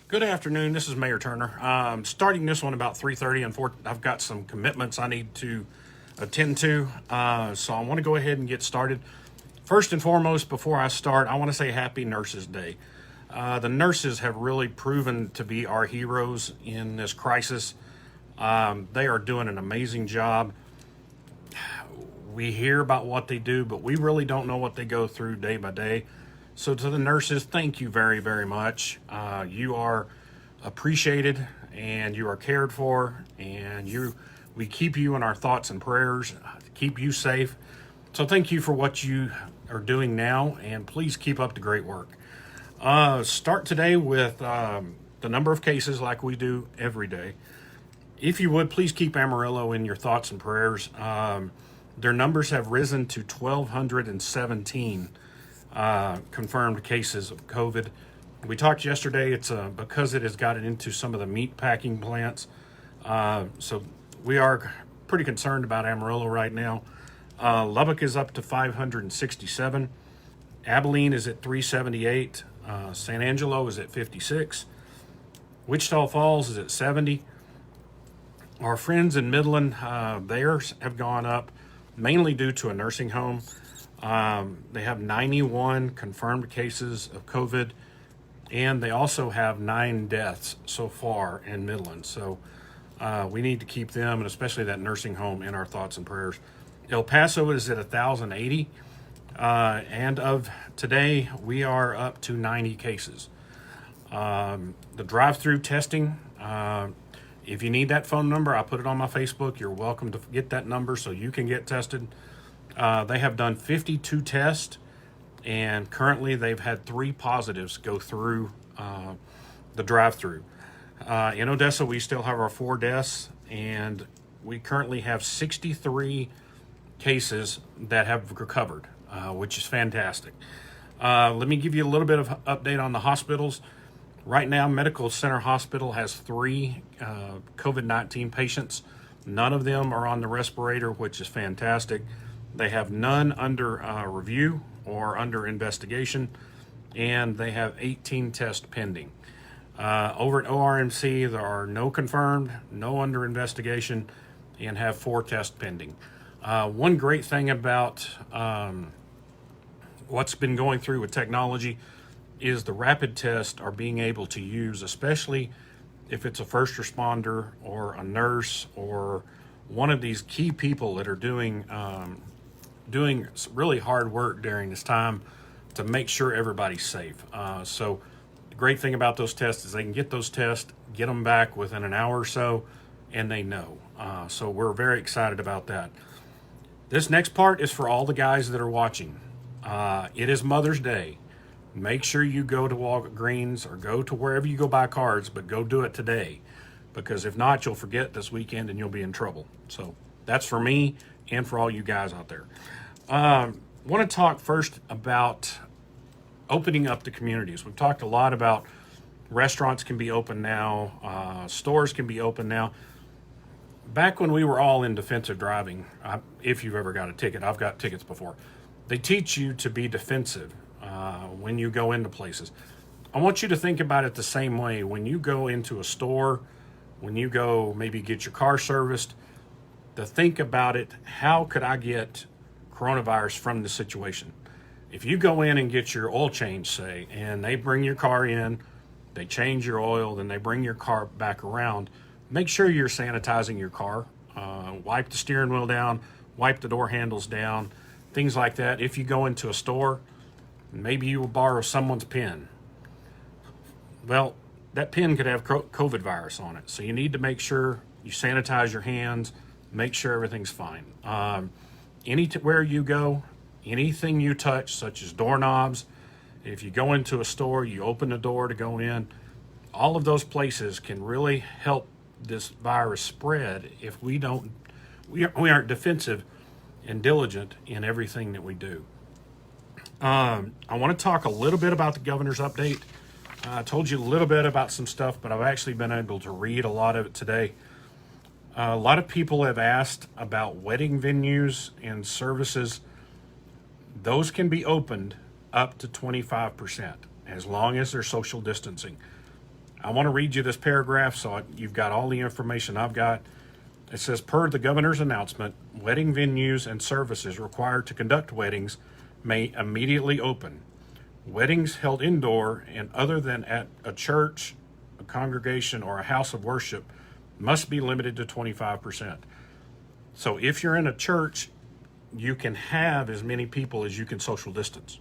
Good afternoon. This is Mayor Turner. Starting this one about 3:30. I've got some commitments I need to attend to, so I want to go ahead and get started. First and foremost, before I start, I want to say Happy Nurses Day. The nurses have really proven to be our heroes in this crisis. They are doing an amazing job. We hear about what they do, but we really don't know what they go through day by day. So to the nurses, thank you very, very much. You are appreciated and you are cared for, and we keep you in our thoughts and prayers to keep you safe. So thank you for what you are doing now, and please keep up the great work. Start today with the number of cases like we do every day. If you would, please keep Amarillo in your thoughts and prayers. Their numbers have risen to 1,217 confirmed cases of COVID. We talked yesterday, it's because it has gotten into some of the meat packing plants. So we are pretty concerned about Amarillo right now. Lubbock is up to 567. Abilene is at 378. San Angelo is at 56. Wichita Falls is at 70. Our friends in Midland, theirs have gone up mainly due to a nursing home. They have 91 confirmed cases of COVID, and they also have 9 deaths so far in Midland. So we need to keep them, and especially that nursing home, in our thoughts and prayers. El Paso is at 1,080, and of today, we are up to 90 cases. The drive-through testing, if you need that phone number, I put it on my Facebook. You're welcome to get that number so you can get tested. They have done 52 tests, and currently they've had 3 positives go through the drive-through. In Odessa, we still have our 4 deaths, and we currently have 63 cases that have recovered, which is fantastic. Let me give you a little bit of update on the hospitals. Right now, Medical Center Hospital has 3 COVID-19 patients. None of them are on the respirator, which is fantastic. They have none under review or under investigation, and they have 18 tests pending. Over at ORMC, there are no confirmed, no under investigation, and have 4 tests pending. One great thing about what's been going through with technology is the rapid tests are being able to use, especially if it's a first responder or a nurse or one of these key people that are doing really hard work during this time to make sure everybody's safe. So the great thing about those tests is they can get those tests, get them back within an hour or so, and they know. So we're very excited about that. This next part is for all the guys that are watching. It is Mother's Day. Make sure you go to Walgreens or go to wherever you go buy cards, but go do it today, because if not, you'll forget this weekend and you'll be in trouble. So that's for me and for all you guys out there. Want to talk first about opening up the communities. We've talked a lot about restaurants can be open now, stores can be open now. Back when we were all in defensive driving, if you've ever got a ticket, I've got tickets before, they teach you to be defensive when you go into places. I want you to think about it the same way. When you go into a store, when you go maybe get your car serviced, to think about it, how could I get coronavirus from the situation? If you go in and get your oil change, say, and they bring your car in, they change your oil, then they bring your car back around, make sure you're sanitizing your car. Wipe the steering wheel down, wipe the door handles down, things like that. If you go into a store, maybe you will borrow someone's pen. Well, that pen could have COVID virus on it. So you need to make sure you sanitize your hands, make sure everything's fine. Anywhere you go, anything you touch, such as doorknobs, if you go into a store, you open the door to go in, all of those places can really help this virus spread if we aren't defensive and diligent in everything that we do. I want to talk a little bit about the governor's update. I told you a little bit about some stuff, but I've actually been able to read a lot of it today. A lot of people have asked about wedding venues and services. Those can be opened up to 25% as long as they're social distancing. I want to read you this paragraph so you've got all the information I've got. It says, per the governor's announcement, wedding venues and services required to conduct weddings may immediately open. Weddings held indoor and other than at a church, a congregation, or a house of worship must be limited to 25%. So if you're in a church, you can have as many people as you can social distance.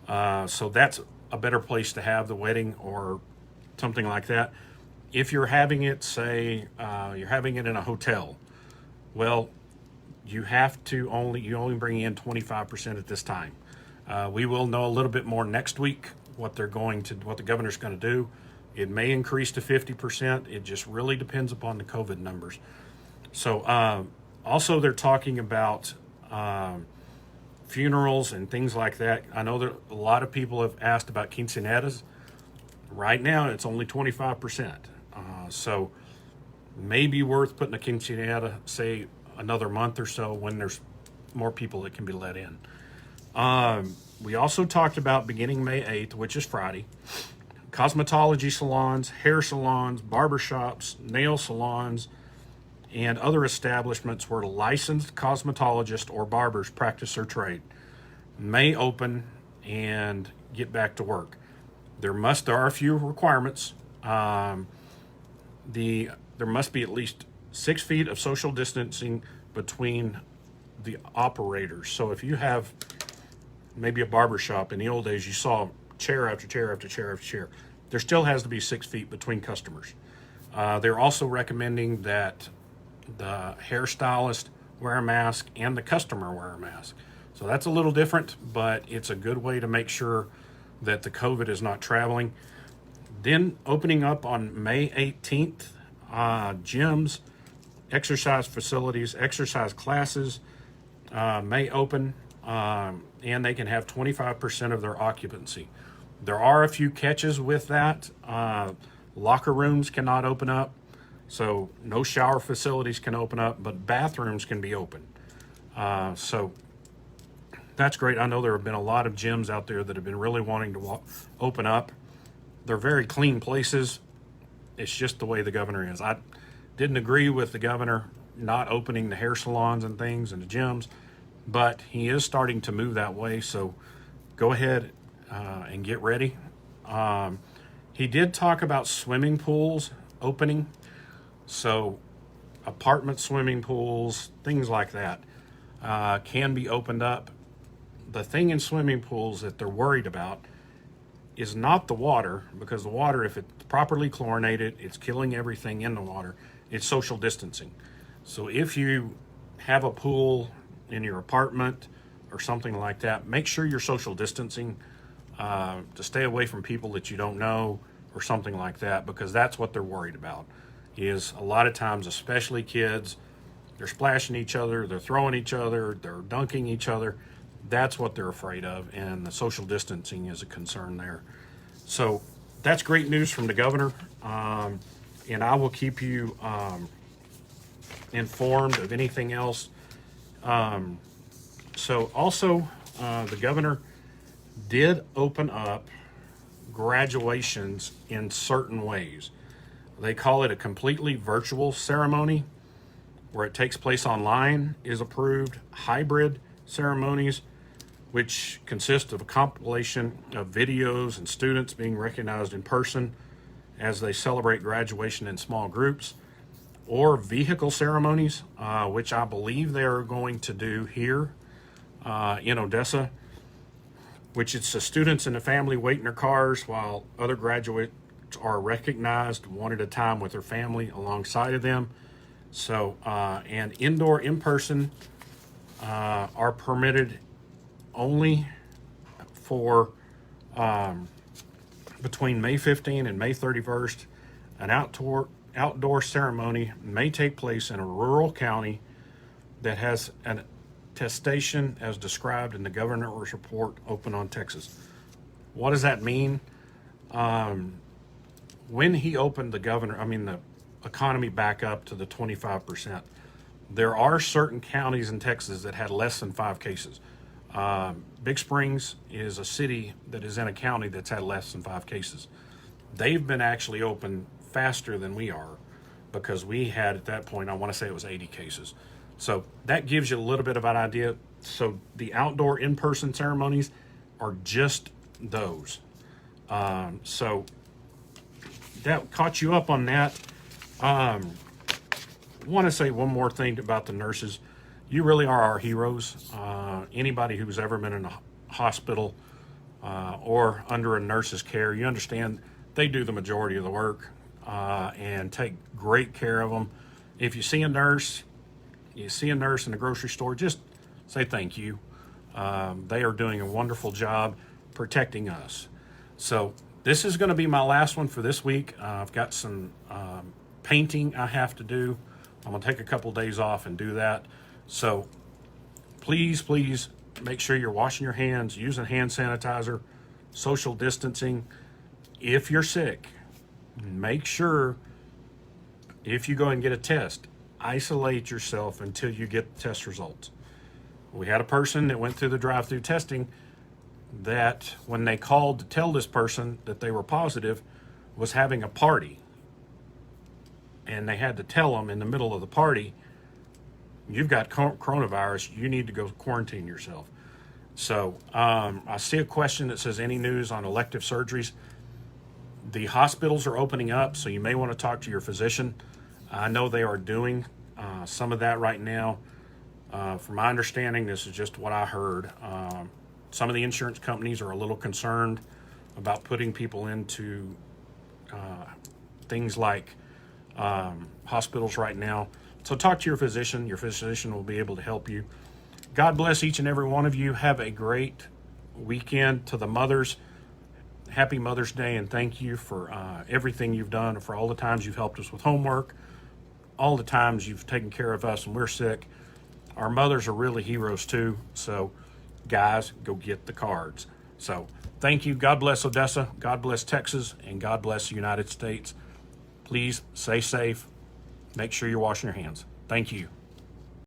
So that's a better place to have the wedding or something like that. If you're having it, say, you're having it in a hotel, well, you only bring in 25% at this time. We will know a little bit more next week what the governor's going to do. It may increase to 50%. It just really depends upon the COVID numbers. So also they're talking about funerals and things like that. I know that a lot of people have asked about quinceañeras. Right now, it's only 25%. So maybe worth putting a quinceañera, say, another month or so when there's more people that can be let in. We also talked about beginning May 8th, which is Friday, cosmetology salons, hair salons, barbershops, nail salons, and other establishments where licensed cosmetologists or barbers practice their trade may open and get back to work. There are a few requirements. There must be at least 6 feet of social distancing between the operators. So if you have maybe a barber shop, in the old days you saw chair after chair after chair after chair, there still has to be 6 feet between customers. They're also recommending that the hairstylist wear a mask and the customer wear a mask. So that's a little different, but it's a good way to make sure that the COVID is not traveling. Then opening up on May 18th, gyms, exercise facilities, exercise classes may open, and they can have 25% of their occupancy. There are a few catches with that. Locker rooms cannot open up, so no shower facilities can open up, but bathrooms can be open. So that's great. I know there have been a lot of gyms out there that have been really wanting to open up. They're very clean places. It's just the way the governor is. I didn't agree with the governor not opening the hair salons and things and the gyms, but he is starting to move that way. So go ahead and get ready. He did talk about swimming pools opening. So apartment swimming pools, things like that, can be opened up. The thing in swimming pools that they're worried about is not the water, because the water, if it's properly chlorinated, it's killing everything in the water. It's social distancing. So if you have a pool in your apartment or something like that, make sure you're social distancing to stay away from people that you don't know or something like that, because that's what they're worried about. Is a lot of times, especially kids, they're splashing each other, they're throwing each other, they're dunking each other. That's what they're afraid of, and the social distancing is a concern there. So that's great news from the governor, and I will keep you informed of anything else. So also, the governor did open up graduations in certain ways. They call it a completely virtual ceremony, where it takes place online, is approved. Hybrid ceremonies, which consist of a compilation of videos and students being recognized in person as they celebrate graduation in small groups, or vehicle ceremonies, which I believe they're going to do here in Odessa, which it's the students and the family wait in their cars while other graduates are recognized one at a time with their family alongside of them. So, and indoor in-person are permitted only for between May 15 and May 31st. An outdoor ceremony may take place in a rural county that has an attestation as described in the governor's report open on Texas. What does that mean? When he opened the economy back up to the 25%, there are certain counties in Texas that had less than 5 cases. Big Springs is a city that is in a county that's had less than 5 cases. They've been actually open faster than we are because we had at that point, I want to say it was 80 cases. So that gives you a little bit of an idea. So the outdoor in-person ceremonies are just those. So that caught you up on that. Want to say one more thing about the nurses. You really are our heroes. Anybody who's ever been in a hospital or under a nurse's care, you understand they do the majority of the work and take great care of them. If you see a nurse in the grocery store, just say thank you. They are doing a wonderful job protecting us. So this is going to be my last one for this week. I've got some painting I have to do. I'm going to take a couple days off and do that. So please make sure you're washing your hands, using hand sanitizer, social distancing. If you're sick, make sure if you go and get a test, isolate yourself until you get the test results. We had a person that went through the drive-through testing that when they called to tell this person that they were positive was having a party. And they had to tell them in the middle of the party, you've got coronavirus, you need to go quarantine yourself. So I see a question that says, any news on elective surgeries? The hospitals are opening up, so you may want to talk to your physician. I know they are doing some of that right now. From my understanding, this is just what I heard. Some of the insurance companies are a little concerned about putting people into things like hospitals right now. So talk to your physician. Your physician will be able to help you. God bless each and every one of you. Have a great weekend. To the mothers, happy Mother's Day, and thank you for everything you've done, for all the times you've helped us with homework, all the times you've taken care of us when we're sick. Our mothers are really heroes too. So guys, go get the cards. So thank you. God bless Odessa. God bless Texas, and God bless the United States. Please stay safe. Make sure you're washing your hands. Thank you.